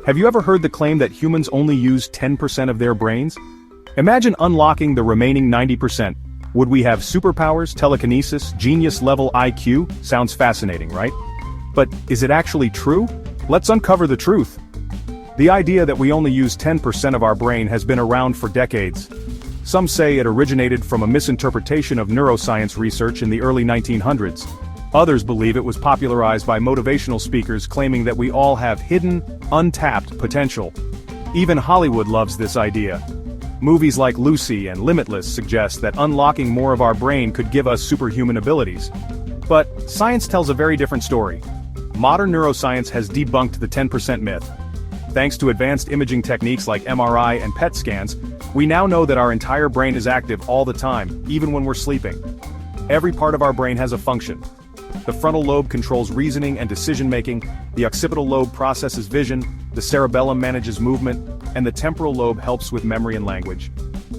Have you ever heard the claim that humans only use 10% of their brains? Imagine unlocking the remaining 90%. Would we have superpowers, telekinesis, genius-level IQ? Sounds fascinating, right? But is it actually true? Let's uncover the truth. The idea that we only use 10% of our brain has been around for decades. Some say it originated from a misinterpretation of neuroscience research in the early 1900s. Others believe it was popularized by motivational speakers claiming that we all have hidden, untapped potential. Even Hollywood loves this idea. Movies like Lucy and Limitless suggest that unlocking more of our brain could give us superhuman abilities. But science tells a very different story. Modern neuroscience has debunked the 10% myth. Thanks to advanced imaging techniques like MRI and PET scans, we now know that our entire brain is active all the time, even when we're sleeping. Every part of our brain has a function. The frontal lobe controls reasoning and decision-making, the occipital lobe processes vision, the cerebellum manages movement, and the temporal lobe helps with memory and language.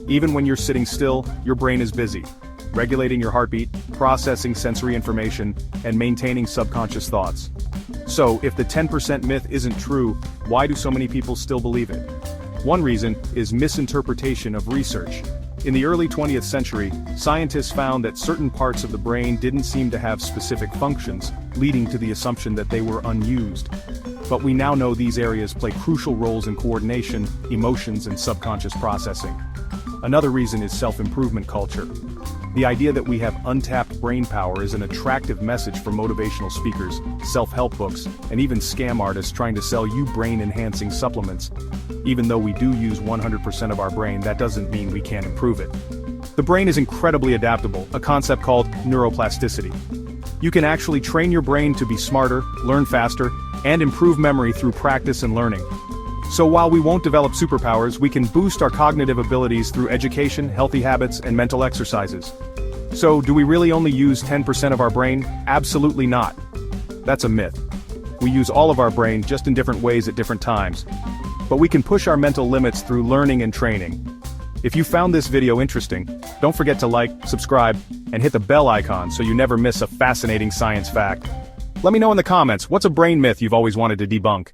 Even when you're sitting still, your brain is busy, regulating your heartbeat, processing sensory information, and maintaining subconscious thoughts. So, if the 10% myth isn't true, why do so many people still believe it? One reason is misinterpretation of research. In the early 20th century, scientists found that certain parts of the brain didn't seem to have specific functions, leading to the assumption that they were unused. But we now know these areas play crucial roles in coordination, emotions, and subconscious processing. Another reason is self-improvement culture. The idea that we have untapped brain power is an attractive message for motivational speakers, self-help books, and even scam artists trying to sell you brain-enhancing supplements. Even though we do use 100% of our brain, that doesn't mean we can't improve it. The brain is incredibly adaptable, a concept called neuroplasticity. You can actually train your brain to be smarter, learn faster, and improve memory through practice and learning. So while we won't develop superpowers, we can boost our cognitive abilities through education, healthy habits, and mental exercises. So, do we really only use 10% of our brain? Absolutely not. That's a myth. We use all of our brain, just in different ways at different times. But we can push our mental limits through learning and training. If you found this video interesting, don't forget to like, subscribe, and hit the bell icon so you never miss a fascinating science fact. Let me know in the comments, what's a brain myth you've always wanted to debunk?